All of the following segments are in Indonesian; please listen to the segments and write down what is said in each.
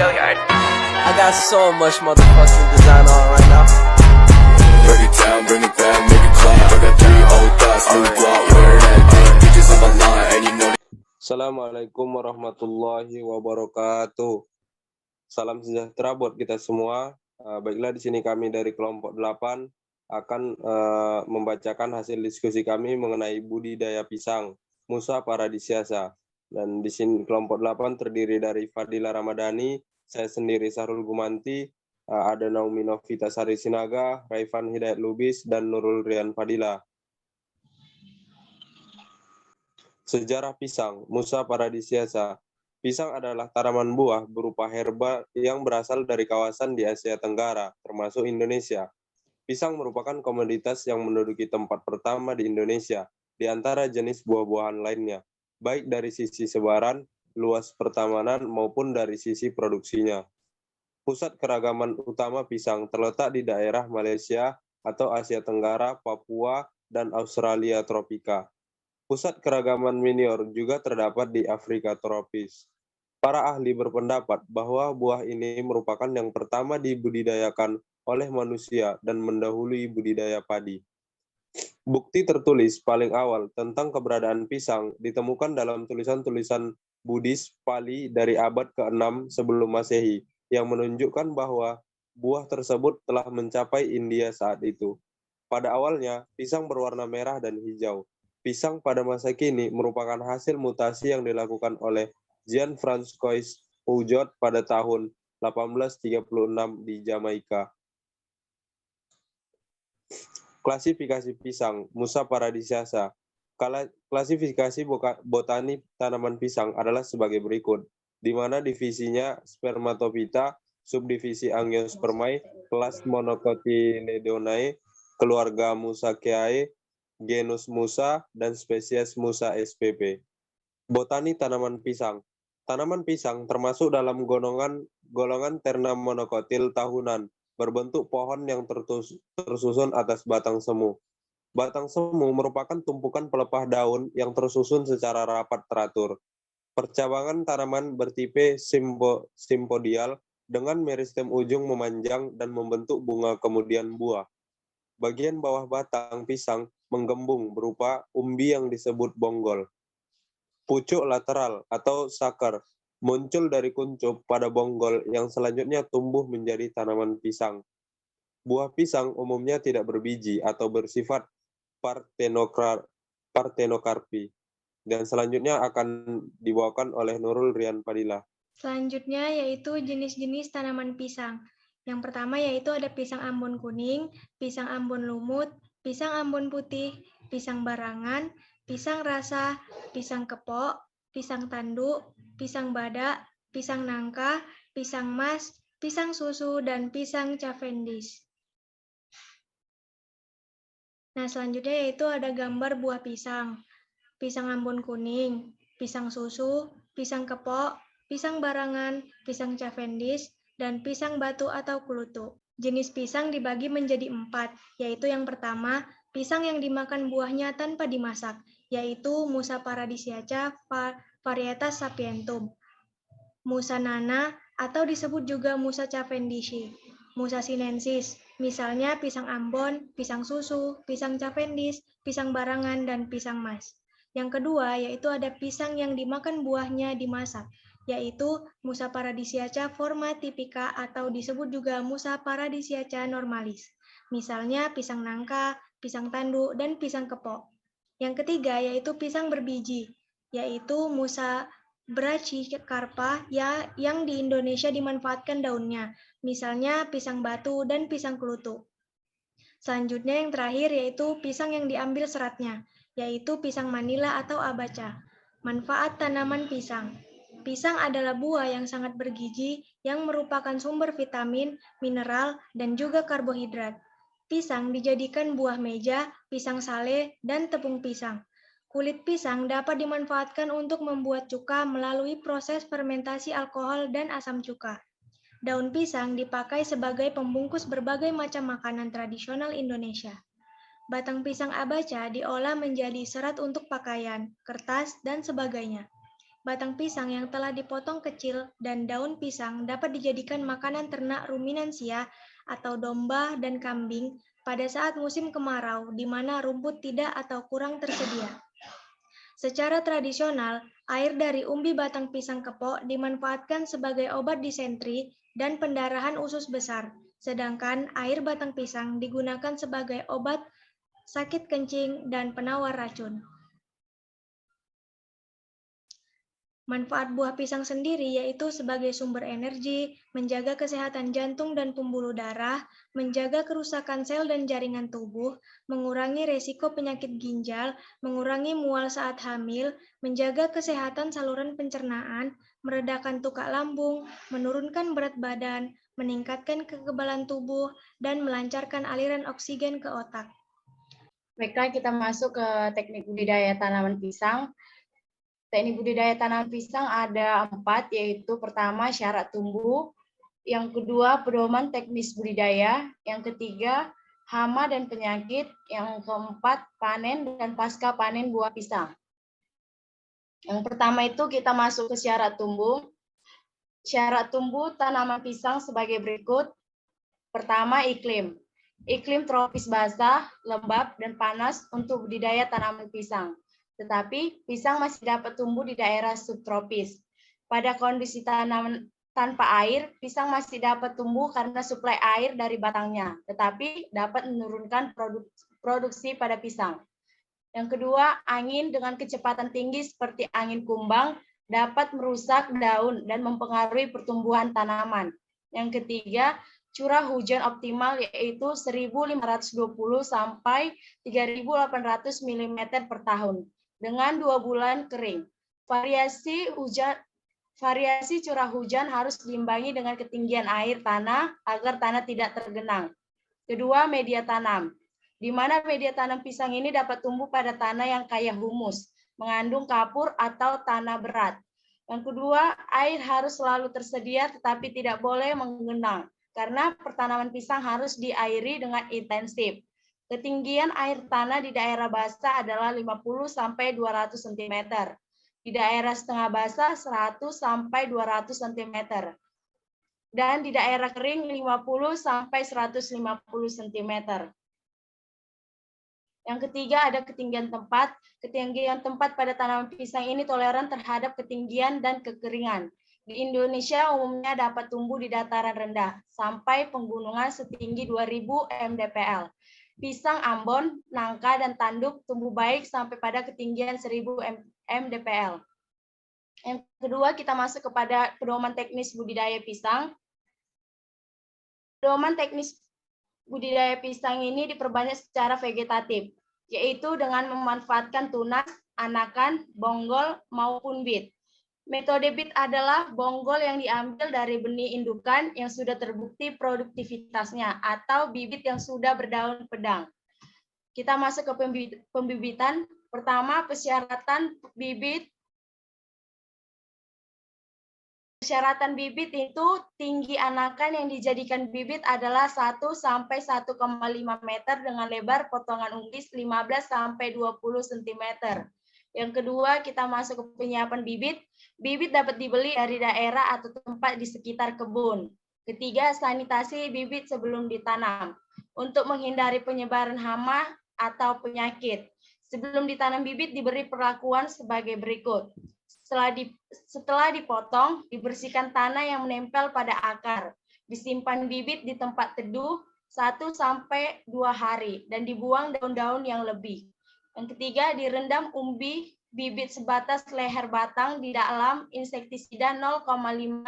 I got so much motherfucking design on right now. Break it down, bring it back, make it clap. I got 3 old thoughts, new block, where that thing. Bitches on my line, and you know. Assalamualaikum warahmatullahi wabarakatuh. Salam sejahtera buat kita semua. Baiklah, di sini kami dari kelompok 8 akan membacakan hasil diskusi kami mengenai budidaya pisang, Musa paradisiaca. Dan di sini kelompok 8 terdiri dari Fadila Ramadhani, saya sendiri Sahrul Gumanti, ada Naomi Novita Sari Sinaga, Raifan Hidayat Lubis, dan Nurul Rian Fadila. Sejarah pisang, Musa paradisiaca. Pisang adalah tanaman buah berupa herba yang berasal dari kawasan di Asia Tenggara, termasuk Indonesia. Pisang merupakan komoditas yang menduduki tempat pertama di Indonesia, di antara jenis buah-buahan lainnya, baik dari sisi sebaran, luas pertamanan, maupun dari sisi produksinya. Pusat keragaman utama pisang terletak di daerah Malaysia atau Asia Tenggara, Papua, dan Australia tropika. Pusat keragaman minor juga terdapat di Afrika tropis. Para ahli berpendapat bahwa buah ini merupakan yang pertama dibudidayakan oleh manusia dan mendahului budidaya padi. Bukti tertulis paling awal tentang keberadaan pisang ditemukan dalam tulisan-tulisan Buddhis Pali dari abad ke-6 sebelum Masehi yang menunjukkan bahwa buah tersebut telah mencapai India saat itu. Pada awalnya, pisang berwarna merah dan hijau. Pisang pada masa kini merupakan hasil mutasi yang dilakukan oleh Jean-François Peugeot pada tahun 1836 di Jamaika. Klasifikasi pisang, Musa paradisiaca. Klasifikasi botani tanaman pisang adalah sebagai berikut, di mana divisinya Spermatophyta, subdivisi Angiospermae, kelas Monocotyledonae, keluarga Musaceae, genus Musa, dan spesies Musa spp. Botani tanaman pisang. Tanaman pisang termasuk dalam golongan terna monokotil tahunan, berbentuk pohon yang tersusun atas batang semu. Batang semu merupakan tumpukan pelepah daun yang tersusun secara rapat teratur. Percabangan tanaman bertipe simpodial dengan meristem ujung memanjang dan membentuk bunga kemudian buah. Bagian bawah batang pisang menggembung berupa umbi yang disebut bonggol. Pucuk lateral atau sakar muncul dari kuncup pada bonggol yang selanjutnya tumbuh menjadi tanaman pisang. Buah pisang umumnya tidak berbiji atau bersifat partenokarpi. Dan selanjutnya akan dibawakan oleh Nurul Rian Fadila. Selanjutnya yaitu jenis-jenis tanaman pisang. Yang pertama yaitu ada pisang Ambon kuning, pisang Ambon lumut, pisang Ambon putih, pisang barangan, pisang rasa, pisang kepok, pisang tanduk, pisang badak, pisang nangka, pisang mas, pisang susu, dan pisang cavendish. Nah, selanjutnya yaitu ada gambar buah pisang. Pisang Ambon kuning, pisang susu, pisang kepok, pisang barangan, pisang cavendish, dan pisang batu atau klutuk. Jenis pisang dibagi menjadi 4, yaitu yang pertama, pisang yang dimakan buahnya tanpa dimasak, yaitu Musa paradisiaca varietas sapientum, Musa nana atau disebut juga Musa cavendishi, Musa sinensis, misalnya pisang Ambon, pisang susu, pisang cavendish, pisang barangan, dan pisang mas. Yang kedua, yaitu ada pisang yang dimakan buahnya dimasak, yaitu Musa paradisiaca forma typica atau disebut juga Musa paradisiaca normalis. Misalnya pisang nangka, pisang tanduk, dan pisang kepok. Yang ketiga, yaitu pisang berbiji, yaitu Musa brachycarpa yang di Indonesia dimanfaatkan daunnya, misalnya pisang batu dan pisang klutuk. Selanjutnya yang terakhir yaitu pisang yang diambil seratnya, yaitu pisang Manila atau abaca. Manfaat tanaman pisang. Pisang adalah buah yang sangat bergizi yang merupakan sumber vitamin, mineral, dan juga karbohidrat. Pisang dijadikan buah meja, pisang sale, dan tepung pisang. Kulit pisang dapat dimanfaatkan untuk membuat cuka melalui proses fermentasi alkohol dan asam cuka. Daun pisang dipakai sebagai pembungkus berbagai macam makanan tradisional Indonesia. Batang pisang abaca diolah menjadi serat untuk pakaian, kertas, dan sebagainya. Batang pisang yang telah dipotong kecil dan daun pisang dapat dijadikan makanan ternak ruminansia atau domba dan kambing pada saat musim kemarau di mana rumput tidak atau kurang tersedia. Secara tradisional, air dari umbi batang pisang kepok dimanfaatkan sebagai obat disentri dan pendarahan usus besar, sedangkan air batang pisang digunakan sebagai obat sakit kencing dan penawar racun. Manfaat buah pisang sendiri yaitu sebagai sumber energi, menjaga kesehatan jantung dan pembuluh darah, menjaga kerusakan sel dan jaringan tubuh, mengurangi resiko penyakit ginjal, mengurangi mual saat hamil, menjaga kesehatan saluran pencernaan, meredakan tukak lambung, menurunkan berat badan, meningkatkan kekebalan tubuh, dan melancarkan aliran oksigen ke otak. Baiklah, kita masuk ke teknik budidaya tanaman pisang. Teknik budidaya tanaman pisang ada 4, yaitu pertama syarat tumbuh, yang kedua pedoman teknis budidaya, yang ketiga hama dan penyakit, yang keempat panen dan pasca panen buah pisang. Yang pertama itu kita masuk ke syarat tumbuh. Syarat tumbuh tanaman pisang sebagai berikut. Pertama, iklim. Iklim tropis basah, lembab, dan panas untuk budidaya tanaman pisang. Tetapi pisang masih dapat tumbuh di daerah subtropis. Pada kondisi tanaman tanpa air, pisang masih dapat tumbuh karena suplai air dari batangnya, tetapi dapat menurunkan produksi pada pisang. Yang kedua, angin dengan kecepatan tinggi seperti angin kumbang dapat merusak daun dan mempengaruhi pertumbuhan tanaman. Yang ketiga, curah hujan optimal yaitu 1.520 sampai 3.800 mm per tahun dengan 2 bulan kering. Variasi curah hujan harus diimbangi dengan ketinggian air tanah agar tanah tidak tergenang. Kedua, media tanam. Di mana media tanam pisang ini dapat tumbuh pada tanah yang kaya humus, mengandung kapur atau tanah berat. Yang kedua, air harus selalu tersedia tetapi tidak boleh menggenang, karena pertanaman pisang harus diairi dengan intensif. Ketinggian air tanah di daerah basah adalah 50 sampai 200 cm. Di daerah setengah basah 100 sampai 200 cm. Dan di daerah kering 50 sampai 150 cm. Yang ketiga ada ketinggian tempat. Ketinggian tempat pada tanaman pisang ini toleran terhadap ketinggian dan kekeringan. Di Indonesia umumnya dapat tumbuh di dataran rendah sampai pegunungan setinggi 2000 mdpl. Pisang Ambon, nangka, dan tanduk tumbuh baik sampai pada ketinggian 1000 mdpl. Yang kedua, kita masuk kepada pedoman teknis budidaya pisang. Pedoman teknis budidaya pisang ini diperbanyak secara vegetatif, yaitu dengan memanfaatkan tunas, anakan, bonggol, maupun bit. Metode bit adalah bonggol yang diambil dari benih indukan yang sudah terbukti produktivitasnya atau bibit yang sudah berdaun pedang. Kita masuk ke pembibitan. Pertama, persyaratan bibit. Persyaratan bibit itu tinggi anakan yang dijadikan bibit adalah 1 sampai 1,5 meter dengan lebar potongan unggas 15 sampai 20 cm. Yang kedua, kita masuk ke penyiapan bibit. Bibit dapat dibeli dari daerah atau tempat di sekitar kebun. Ketiga, sanitasi bibit sebelum ditanam untuk menghindari penyebaran hama atau penyakit. Sebelum ditanam bibit diberi perlakuan sebagai berikut. Setelah dipotong, dibersihkan tanah yang menempel pada akar. Disimpan bibit di tempat teduh 1 sampai 2 hari dan dibuang daun-daun yang lebih. Yang ketiga, direndam umbi bibit sebatas leher batang di dalam insektisida 0,51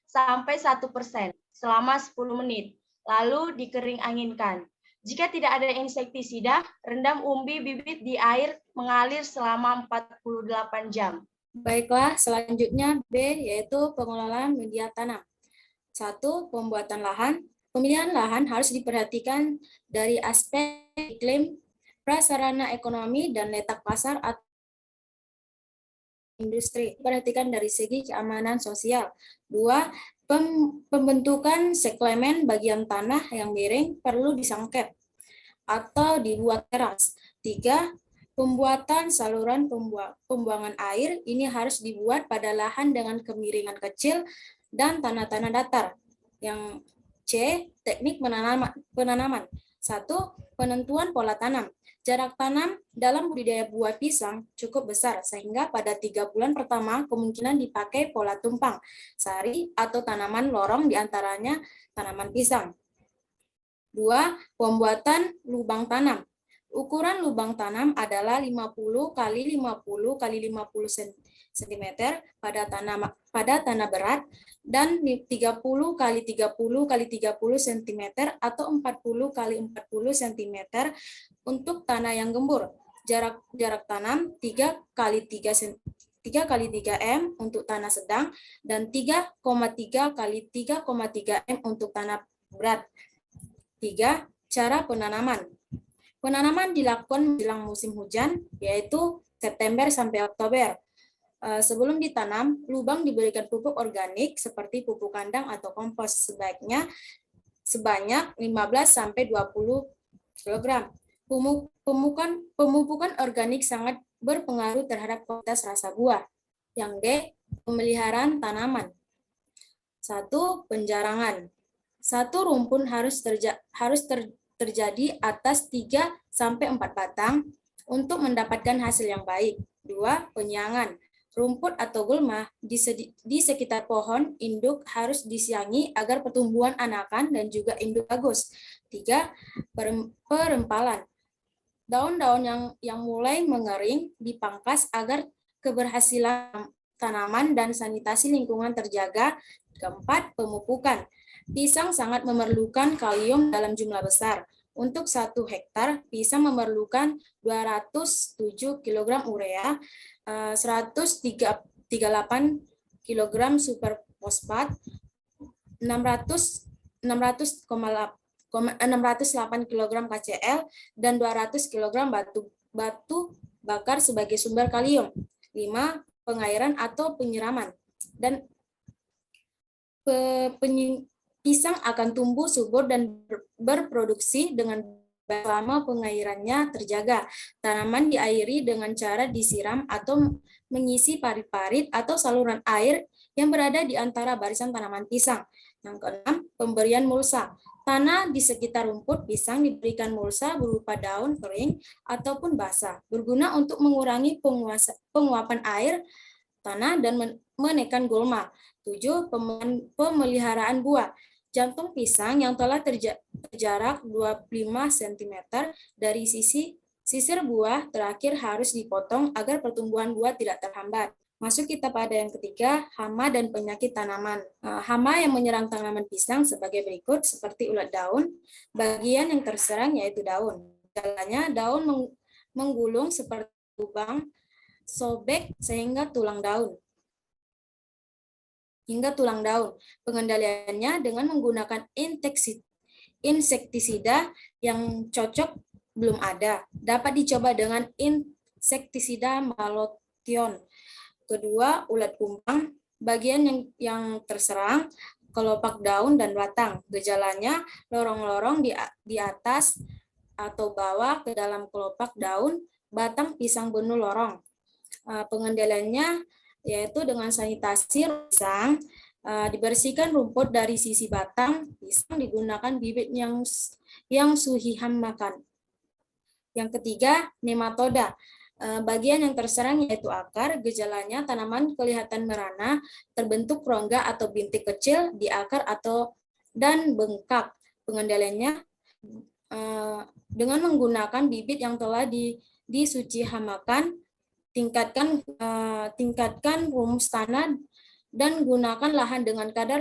sampai 1% selama 10 menit, lalu dikering anginkan. Jika tidak ada insektisida, rendam umbi bibit di air mengalir selama 48 jam. Baiklah, selanjutnya B, yaitu pengelolaan media tanam. 1. Pembuatan lahan. Pemilihan lahan harus diperhatikan dari aspek iklim, prasarana ekonomi, dan letak pasar atau industri. Perhatikan dari segi keamanan sosial. 2. Pembentukan seklemen bagian tanah yang miring perlu disangkep atau dibuat teras. 3. Pembuatan saluran pembuangan air ini harus dibuat pada lahan dengan kemiringan kecil dan tanah-tanah datar. Yang C, teknik penanaman. 1. Penentuan pola tanam. Jarak tanam dalam budidaya buah pisang cukup besar, sehingga pada 3 bulan pertama kemungkinan dipakai pola tumpang, sari, atau tanaman lorong diantaranya tanaman pisang. 2. Pembuatan lubang tanam. Ukuran lubang tanam adalah 50 kali 50 kali 50 cm pada tanah berat dan 30 kali 30 kali 30 cm atau 40 kali 40 cm untuk tanah yang gembur. Jarak tanam 3 kali 3 m untuk tanah sedang dan 3,3 kali 3,3 m untuk tanah berat. 3. Cara penanaman. Penanaman dilakukan menjelang musim hujan, yaitu September sampai Oktober. Sebelum ditanam, lubang diberikan pupuk organik seperti pupuk kandang atau kompos sebanyak 15 sampai 20 kg. Pemupukan organik sangat berpengaruh terhadap kualitas rasa buah. Yang D, pemeliharaan tanaman. 1. Penjarangan. 1 rumpun harus terjadi atas 3 sampai 4 batang untuk mendapatkan hasil yang baik. 2. Penyiangan. Rumput atau gulma di sekitar pohon induk harus disiangi agar pertumbuhan anakan dan juga induk bagus. 3. Perempalan. Daun-daun yang mulai mengering dipangkas agar keberhasilan tanaman dan sanitasi lingkungan terjaga. 4. Pemupukan. Pisang sangat memerlukan kalium dalam jumlah besar. Untuk 1 hektar, pisang memerlukan 207 kg urea, 138 kg super fosfat, 608 kg KCl, dan 200 kg batu bakar sebagai sumber kalium. 5. Pengairan atau penyiraman. Dan pisang akan tumbuh subur dan berproduksi dengan selama pengairannya terjaga. Tanaman diairi dengan cara disiram atau mengisi parit-parit atau saluran air yang berada di antara barisan tanaman pisang. Yang keenam, pemberian mulsa. Tanah di sekitar rumput pisang diberikan mulsa berupa daun kering ataupun basah, berguna untuk mengurangi penguapan air tanah dan menekan gulma. 7. Pemeliharaan buah. Jantung pisang yang telah terjarak 25 cm dari sisir buah terakhir harus dipotong agar pertumbuhan buah tidak terhambat. Masuk kita pada yang ketiga, hama dan penyakit tanaman. Hama yang menyerang tanaman pisang sebagai berikut, seperti ulat daun. Bagian yang terserang yaitu daun. Gejalanya daun menggulung seperti lubang, sobek sehingga tulang daun. Pengendaliannya dengan menggunakan insektisida yang cocok belum ada. Dapat dicoba dengan insektisida Malathion. Kedua, ulat kumbang. Bagian yang terserang kelopak daun dan batang. Gejalanya lorong-lorong di atas atau bawah ke dalam kelopak daun, batang pisang benuh lorong. Pengendaliannya yaitu dengan sanitasi pisang, dibersihkan rumput dari sisi batang pisang, digunakan bibit yang suhiham makan. Yang ketiga, nematoda. Bagian yang terserang yaitu akar. Gejalanya tanaman kelihatan merana, terbentuk rongga atau bintik kecil di akar dan bengkak. Pengendaliannya dengan menggunakan bibit yang telah disuci hamakan, tingkatkan rumus tanah dan gunakan lahan dengan kadar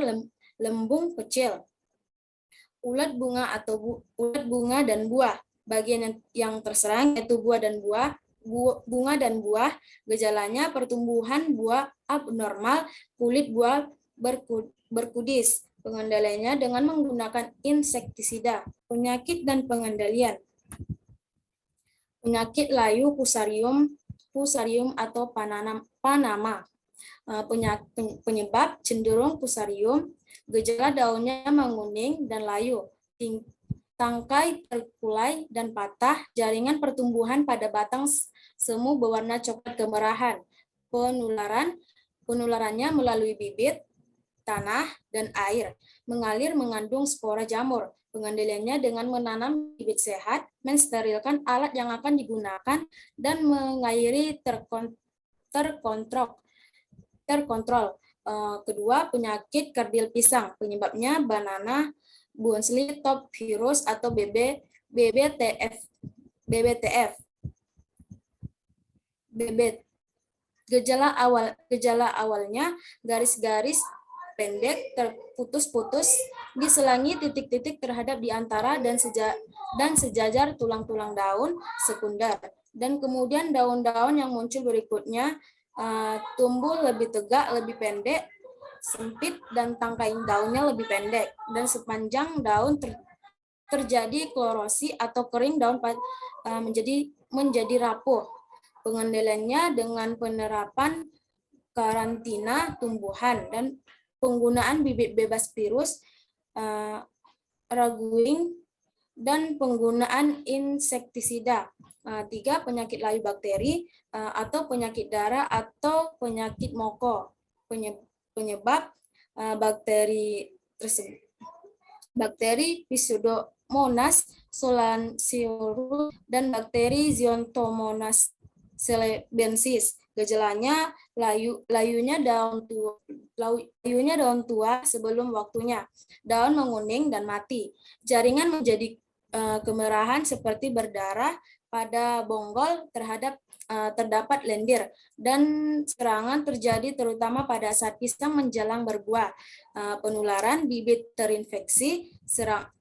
lembung kecil. Ulat bunga dan buah. Bagian yang terserang yaitu bunga dan buah. Gejalanya pertumbuhan buah abnormal, kulit buah berkudis. Pengendaliannya dengan menggunakan insektisida. Penyakit dan pengendalian. Penyakit layu Fusarium atau Panama. Penyebab cenderung Fusarium, gejala daunnya menguning dan layu. tangkai terkulai dan patah, jaringan pertumbuhan pada batang semu berwarna coklat kemerahan. Penularannya melalui bibit, tanah, dan air, mengalir mengandung spora jamur. Pengendaliannya dengan menanam bibit sehat, mensterilkan alat yang akan digunakan, dan mengairi terkontrol. Kedua, penyakit kerdil pisang. Penyebabnya banana bounce top virus atau BBTF. Gejala awalnya garis-garis pendek terputus-putus diselangi titik-titik terhadap di antara dan sejajar tulang-tulang daun sekunder, dan kemudian daun-daun yang muncul berikutnya tumbuh lebih tegak, lebih pendek, sempit, dan tangkai daunnya lebih pendek, dan sepanjang daun terjadi klorosi atau kering daun menjadi rapuh. Pengendaliannya dengan penerapan karantina tumbuhan dan penggunaan bibit bebas virus, raguing, dan penggunaan insektisida. 3. Penyakit layu bakteri atau penyakit darah atau penyakit moko. Penyebab bakteri tersebut. Bakteri Pseudomonas solanacearum dan bakteri Zootomonas celebensis. Gejalanya layunya daun tua sebelum waktunya. Daun menguning dan mati. Jaringan menjadi kemerahan seperti berdarah pada bonggol terdapat lendir, dan serangan terjadi terutama pada saat pisang menjelang berbuah. Penularan bibit terinfeksi,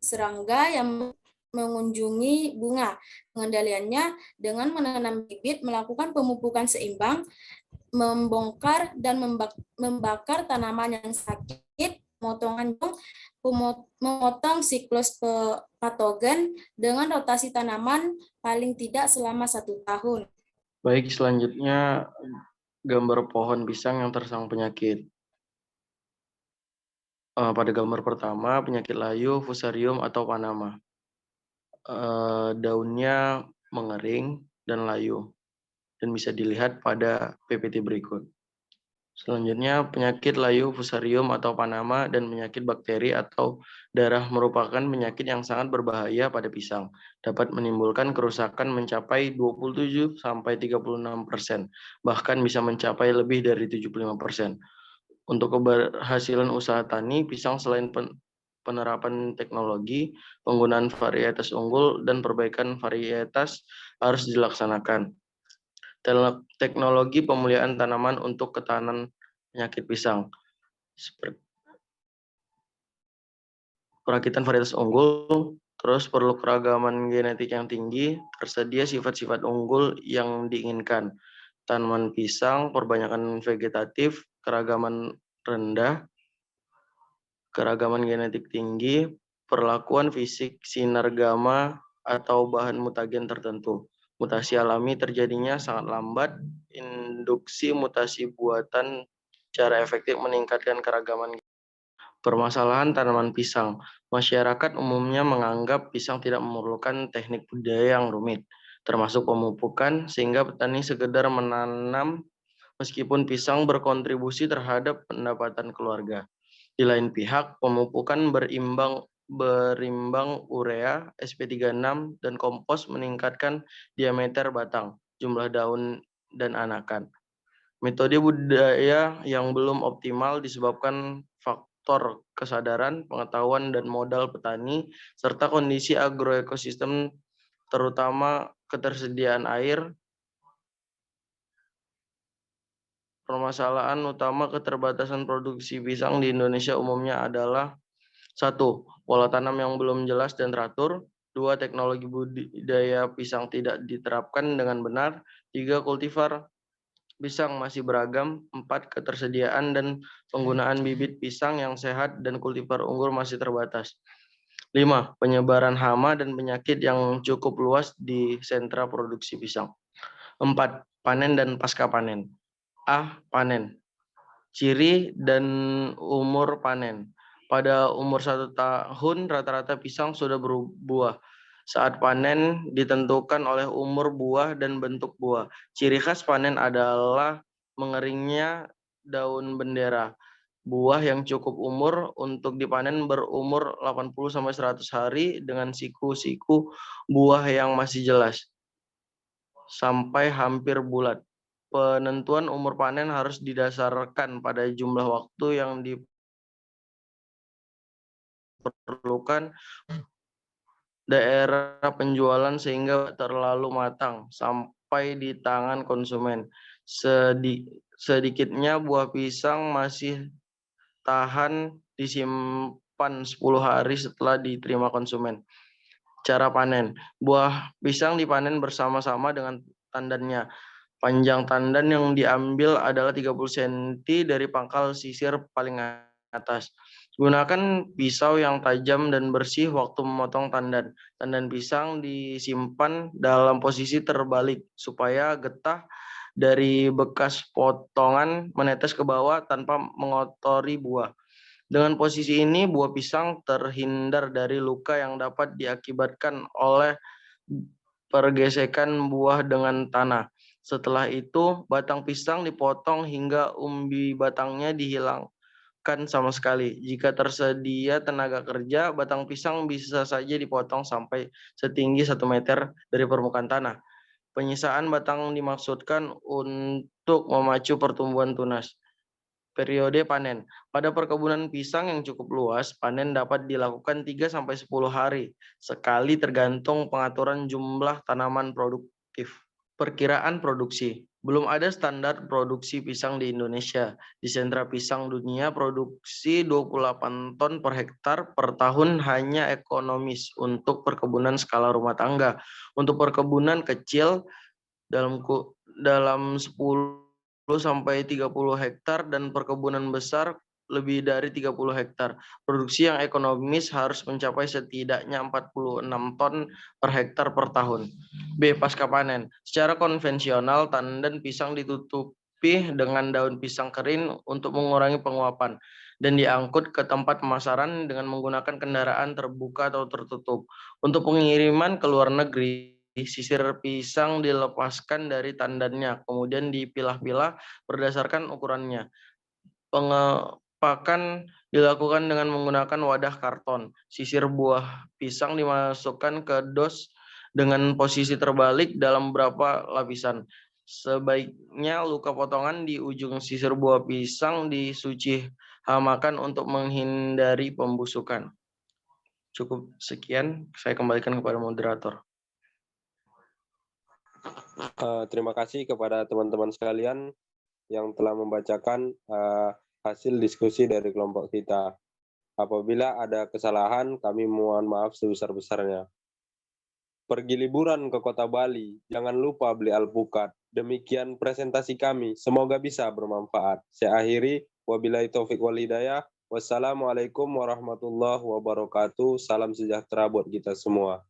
serangga yang mengunjungi bunga. Pengendaliannya dengan menanam bibit, melakukan pemupukan seimbang, membongkar dan membakar tanaman yang sakit, memotong siklus patogen dengan rotasi tanaman paling tidak selama 1 tahun. Baik, selanjutnya gambar pohon pisang yang terserang penyakit. Pada gambar pertama, penyakit layu, fusarium atau panama. Daunnya mengering dan layu, dan bisa dilihat pada PPT berikut. Selanjutnya, penyakit layu, fusarium atau panama, dan penyakit bakteri atau darah merupakan penyakit yang sangat berbahaya pada pisang. Dapat menimbulkan kerusakan mencapai 27-36%, bahkan bisa mencapai lebih dari 75%. Untuk keberhasilan usaha tani, pisang selain penerapan teknologi, penggunaan varietas unggul, dan perbaikan varietas harus dilaksanakan. Teknologi pemulihan tanaman untuk ketahanan penyakit pisang. Perakitan varietas unggul, terus perlu keragaman genetik yang tinggi, tersedia sifat-sifat unggul yang diinginkan. Tanaman pisang, perbanyakan vegetatif, keragaman rendah, keragaman genetik tinggi, perlakuan fisik sinar gamma atau bahan mutagen tertentu. Mutasi alami terjadinya sangat lambat, induksi mutasi buatan cara efektif meningkatkan keragaman. Permasalahan tanaman pisang. Masyarakat umumnya menganggap pisang tidak memerlukan teknik budidaya yang rumit, termasuk pemupukan, sehingga petani sekedar menanam meskipun pisang berkontribusi terhadap pendapatan keluarga. Di lain pihak, pemupukan berimbang urea, SP36, dan kompos meningkatkan diameter batang, jumlah daun, dan anakan. Metode budidaya yang belum optimal disebabkan faktor kesadaran, pengetahuan, dan modal petani, serta kondisi agroekosistem, terutama ketersediaan air. Permasalahan utama keterbatasan produksi pisang di Indonesia umumnya adalah 1. Pola tanam yang belum jelas dan teratur. 2. Teknologi budidaya pisang tidak diterapkan dengan benar. 3. Kultivar pisang masih beragam. 4. Ketersediaan dan penggunaan bibit pisang yang sehat dan kultivar unggul masih terbatas. 5. Penyebaran hama dan penyakit yang cukup luas di sentra produksi pisang. 4. Panen dan pasca panen. A. Panen. Ciri dan umur panen. Pada umur 1 tahun, rata-rata pisang sudah berbuah. Saat panen ditentukan oleh umur buah dan bentuk buah. Ciri khas panen adalah mengeringnya daun bendera. Buah yang cukup umur untuk dipanen berumur 80-100 hari dengan siku-siku buah yang masih jelas sampai hampir bulat. Penentuan umur panen harus didasarkan pada jumlah waktu yang diperlukan daerah penjualan sehingga terlalu matang sampai di tangan konsumen. Sedikitnya buah pisang masih tahan disimpan 10 hari setelah diterima konsumen. Cara panen. Buah pisang dipanen bersama-sama dengan tandannya. Panjang tandan yang diambil adalah 30 cm dari pangkal sisir paling atas. Gunakan pisau yang tajam dan bersih waktu memotong tandan. Tandan pisang disimpan dalam posisi terbalik supaya getah dari bekas potongan menetes ke bawah tanpa mengotori buah. Dengan posisi ini, buah pisang terhindar dari luka yang dapat diakibatkan oleh pergesekan buah dengan tanah. Setelah itu, batang pisang dipotong hingga umbi batangnya dihilangkan sama sekali. Jika tersedia tenaga kerja, batang pisang bisa saja dipotong sampai setinggi 1 meter dari permukaan tanah. Penyisaan batang dimaksudkan untuk memacu pertumbuhan tunas. Periode panen. Pada perkebunan pisang yang cukup luas, panen dapat dilakukan 3-10 hari sekali tergantung pengaturan jumlah tanaman produktif. Perkiraan produksi. Belum ada standar produksi pisang di Indonesia. Di sentra pisang dunia, produksi 28 ton per hektar per tahun hanya ekonomis untuk perkebunan skala rumah tangga. Untuk perkebunan kecil dalam 10-30 hektar dan perkebunan besar lebih dari 30 hektar. Produksi yang ekonomis harus mencapai setidaknya 46 ton per hektar per tahun. B. Pasca panen. Secara konvensional, tandan pisang ditutupi dengan daun pisang kering untuk mengurangi penguapan dan diangkut ke tempat pemasaran dengan menggunakan kendaraan terbuka atau tertutup. Untuk pengiriman ke luar negeri, sisir pisang dilepaskan dari tandannya, kemudian dipilah-pilah berdasarkan ukurannya. Pengepakan dilakukan dengan menggunakan wadah karton. Sisir buah pisang dimasukkan ke dos dengan posisi terbalik dalam beberapa lapisan. Sebaiknya luka potongan di ujung sisir buah pisang disuci hamakan untuk menghindari pembusukan. Cukup sekian, saya kembalikan kepada moderator. Terima kasih kepada teman-teman sekalian yang telah membacakan hasil diskusi dari kelompok kita. Apabila ada kesalahan, kami mohon maaf sebesar-besarnya. Pergi liburan ke kota Bali, jangan lupa beli alpukat. Demikian presentasi kami, semoga bisa bermanfaat. Saya akhiri, wabillahi taufik wal hidayah. Wassalamualaikum warahmatullahi wabarakatuh. Salam sejahtera buat kita semua.